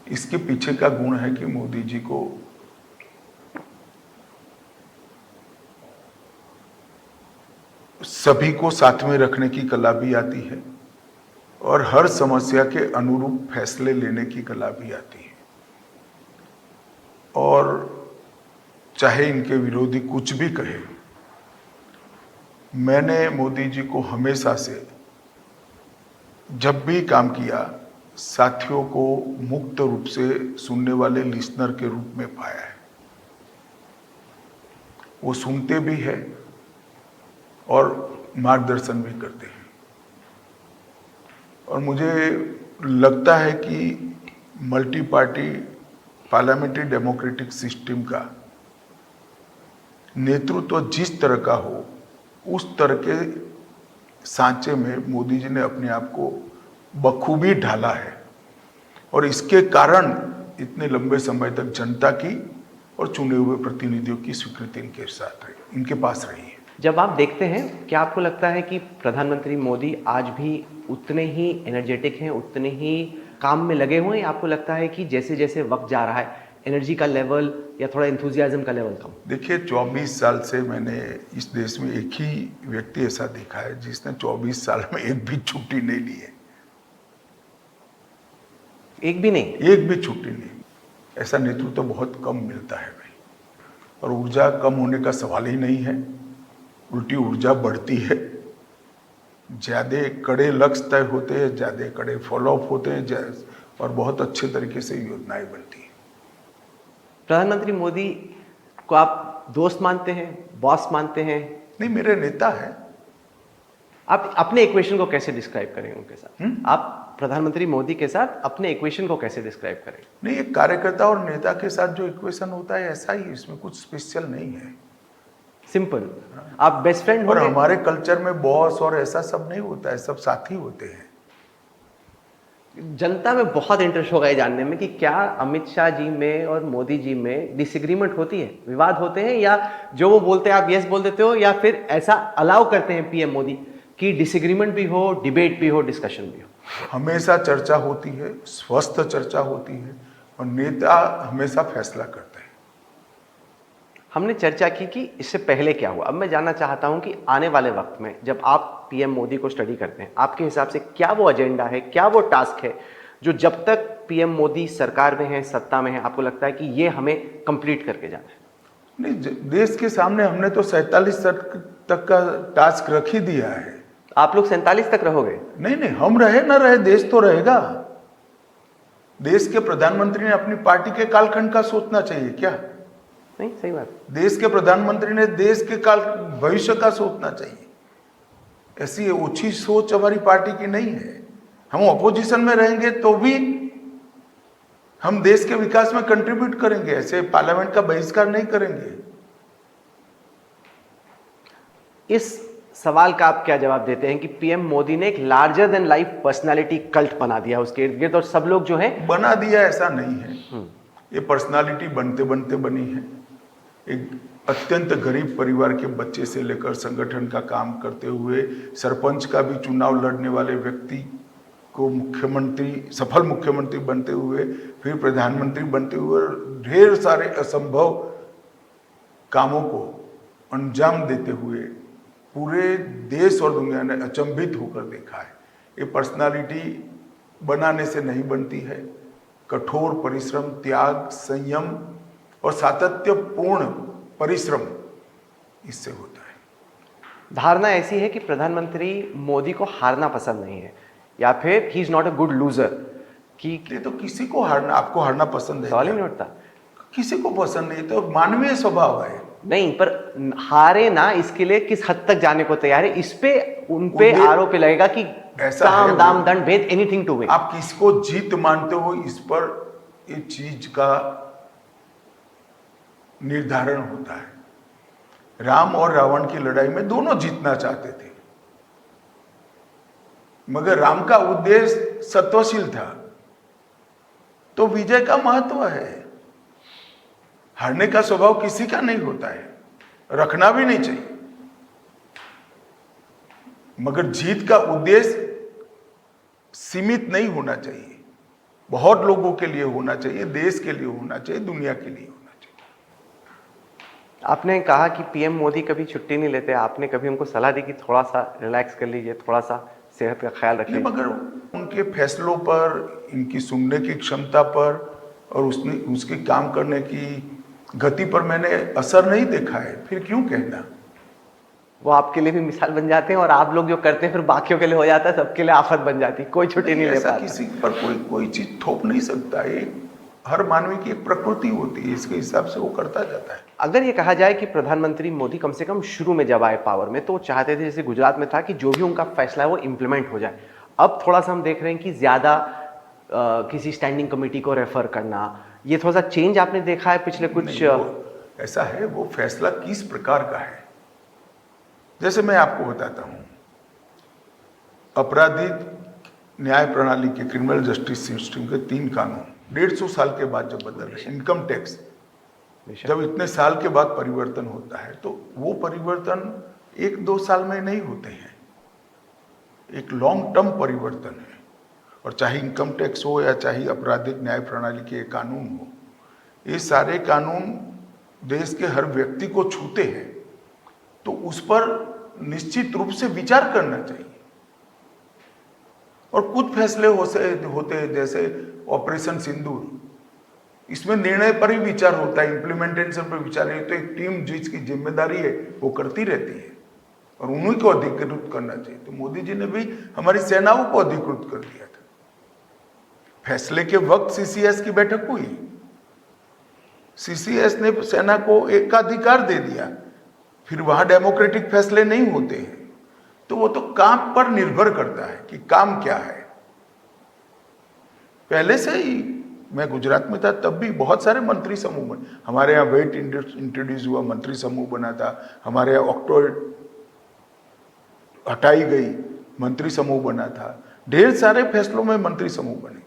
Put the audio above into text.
इसके पीछे का गुण है कि मोदी जी को सभी को साथ में रखने की कला भी आती है और हर समस्या के अनुरूप फैसले लेने की कला भी आती है। और चाहे इनके विरोधी कुछ भी कहे, मैंने मोदी जी को हमेशा से जब भी काम किया साथियों को मुक्त रूप से सुनने वाले लिसनर के रूप में पाया है। वो सुनते भी है और मार्गदर्शन भी करते हैं। और मुझे लगता है कि multi party parliamentary democratic system का नेतृत्व जिस तरह का हो, उस तरह के सांचे में मोदी जी ने अपने आप को बखूबी ढाला है और इसके कारण इतने लंबे समय तक जनता की और चुने हुए प्रतिनिधियों की स्वीकृति इनके साथ रही, इनके पास रही है। जब आप देखते हैं, क्या आपको लगता है कि प्रधानमंत्री मोदी आज भी उतने ही एनर्जेटिक हैं, उतने ही काम में लगे हुए हैं, या आपको लगता है कि जैसे जैसे वक्त जा रहा है एनर्जी का लेवल या थोड़ा एंथुजियाज्म का लेवल कम? देखिए, 24 साल से मैंने इस देश में एक ही व्यक्ति ऐसा देखा है जिसने 24 साल में एक भी छुट्टी नहीं ली है। एक भी नहीं? एक भी छुट्टी नहीं। ऐसा नेतृत्व तो बहुत कम मिलता है भाई। और ऊर्जा कम होने का सवाल ही नहीं है, उल्टी ऊर्जा बढ़ती है। ज़्यादा कड़े लक्ष्य तय होते हैं, ज़्यादा कड़े फॉलोअप होते हैं और बहुत अच्छे तरीके से योजनाएं बनती हैं। प्रधानमंत्री मोदी को आप दोस्त मानते हैं, बॉस मानते हैं? नहीं, मेरे नेता हैं। आप अपने इक्वेशन को कैसे डिस्क्राइब करेंगे उनके साथ? आप प्रधानमंत्री मोदी के साथ अपने इक्वेशन को कैसे डिस्क्राइब करेंगे? नहीं, एक कार्यकर्ता और नेता के साथ जो इक्वेशन होता है ऐसा ही, इसमें कुछ स्पेशल नहीं है। सिंपल। आप बेस्ट फ्रेंड और हमारे कल्चर में बॉस और ऐसा सब नहीं होता है, सब साथी होते हैं। जनता में बहुत इंटरेस्ट होगा ये जानने में कि क्या अमित शाह जी में और मोदी जी में डिसएग्रीमेंट होती है, विवाद होते हैं, या जो वो बोलते हैं आप यस बोल देते हो, या फिर ऐसा अलाउ करते हैं पीएम मोदी कि डिसएग्रीमेंट भी हो, डिबेट भी हो, डिस्कशन भी हो? हमेशा चर्चा होती है, स्वस्थ चर्चा होती है और नेता हमेशा फैसला करते हैं। हमने चर्चा की कि इससे पहले क्या हुआ। अब मैं जानना चाहता हूं कि आने वाले वक्त में जब आप पीएम मोदी को स्टडी करते हैं, आपके हिसाब से क्या वो एजेंडा है, क्या वो टास्क है जो जब तक पीएम मोदी सरकार में है, सत्ता में है, आपको लगता है कि ये हमें कंप्लीट करके जाना है? नहीं, देश के सामने हमने तो 47 तक का टास्क रख ही दिया है। आप लोग 47 तक रहोगे? नहीं नहीं, हम रहे ना रहे, देश तो रहेगा। देश के प्रधानमंत्री ने अपनी पार्टी के कालखंड का सोचना चाहिए क्या? नहीं, सही बात। देश के प्रधानमंत्री ने देश के भविष्य का सोचना चाहिए। ऐसी ओछी सोच हमारी पार्टी की नहीं है। हम ऑपोजिशन में रहेंगे तो भी हम देश के विकास में कंट्रीब्यूट करेंगे, ऐसे पार्लियामेंट का बहिष्कार नहीं करेंगे। इस सवाल का आप क्या जवाब देते हैं कि पीएम मोदी ने एक larger than life personality cult बना दिया उसके इर्द गिर्द, और सब लोग जो है बना दिया, ऐसा नहीं है। ये पर्सनालिटी बनते बनते बनी है। एक अत्यंत गरीब परिवार के बच्चे से लेकर संगठन का काम करते हुए सरपंच का भी चुनाव लड़ने वाले व्यक्ति को मुख्यमंत्री, सफल मुख्यमंत्री बनते हुए, फिर प्रधानमंत्री बनते हुए ढेर सारे असंभव कामों को अंजाम देते हुए पूरे देश और दुनिया ने अचंभित होकर देखा है। ये पर्सनालिटी बनाने से नहीं बनती है, कठोर परिश्रम, त्याग, संयम और सातत्यपूर्ण परिश्रम इससे होता है। धारणा ऐसी है कि प्रधानमंत्री मोदी को हारना पसंद नहीं है, या फिर he is not a good loser. कि ये तो किसी को हारना, आपको हारना पसंद है? सवाल ही नहीं उठता। किसी को पसंद नहीं, तो मानवीय स्वभाव है। नहीं, पर हारे ना, इसके लिए किस हद तक जाने को तैयार है, इस पे उन पे आरोप लगेगा कि ऐसा काम दाम दंड भेद, एनीथिंग टू विन। आप किसको जीत मानते हो, इस पर ये चीज का निर्धारण होता है। राम और रावण की लड़ाई में दोनों जीतना चाहते थे, मगर राम का उद्देश्य सत्वशील था, तो विजय का महत्व है। हारने का स्वभाव किसी का नहीं होता है, रखना भी नहीं चाहिए, मगर जीत का उद्देश्य सीमित नहीं होना चाहिए। बहुत लोगों के लिए होना चाहिए, देश के लिए होना चाहिए, दुनिया के लिए होना चाहिए। आपने कहा कि पीएम मोदी कभी छुट्टी नहीं लेते, आपने कभी उनको सलाह दी कि थोड़ा सा रिलैक्स कर लीजिए, थोड़ा सा सेहत का ख्याल रखिए? नहीं, मगर उनके फैसलों पर, इनकी सुनने की क्षमता पर और उसकी काम करने की गति पर मैंने असर नहीं देखा है, फिर क्यों कहना। वो आपके लिए भी मिसाल बन जाते हैं और आप लोग जो करते हैं फिर बाकियों के लिए हो जाता है, सबके लिए आफत बन जाती है, कोई छुट्टी नहीं ले ऐसा पाता। किसी पर कोई चीज थोप नहीं सकता। एक हर मानवी की एक प्रकृति होती है, इसके हिसाब से वो करता जाता है। अगर ये कहा जाए कि प्रधानमंत्री मोदी कम से कम शुरू में जब आए पावर में तो वो चाहते थे, जैसे गुजरात में था, कि जो भी उनका फैसला है वो इम्प्लीमेंट हो जाए। अब थोड़ा सा हम देख रहे हैं कि ज्यादा किसी स्टैंडिंग कमेटी को रेफर करना, ये थोड़ा सा चेंज आपने देखा है पिछले कुछ? नहीं, ऐसा है, वो फैसला किस प्रकार का है। जैसे मैं आपको बताता हूं, अपराधिक न्याय प्रणाली के, क्रिमिनल जस्टिस सिस्टम के 3 कानून 150 साल के बाद जब बदल रहे, इनकम टैक्स जब इतने साल के बाद परिवर्तन होता है तो वो परिवर्तन 1-2 साल में नहीं होते हैं, एक लॉन्ग टर्म परिवर्तन है। और चाहे इनकम टैक्स हो या चाहे आपराधिक न्याय प्रणाली के कानून हो, ये सारे कानून देश के हर व्यक्ति को छूते हैं, तो उस पर निश्चित रूप से विचार करना चाहिए। और कुछ फैसले होते हैं, जैसे ऑपरेशन सिंदूर, इसमें निर्णय पर ही विचार होता है, इम्प्लीमेंटेशन पर विचार नहीं। तो एक टीम जिसकी जिम्मेदारी है वो करती रहती है और उन्हीं को अधिकृत करना चाहिए। तो मोदी जी ने भी हमारी सेनाओं को अधिकृत कर दिया था। फैसले के वक्त सीसीएस की बैठक हुई, सीसीएस ने सेना को एकाधिकार दे दिया, फिर वहां डेमोक्रेटिक फैसले नहीं होते हैं। तो वो तो काम पर निर्भर करता है कि काम क्या है। पहले से ही मैं गुजरात में था तब भी बहुत सारे मंत्री समूह बने, हमारे यहाँ वेट इंट्रोड्यूस हुआ, मंत्री समूह बना था, हमारे यहाँ ऑक्टोबर हटाई गई, मंत्री समूह बना था, ढेर सारे फैसलों में मंत्री समूह बने।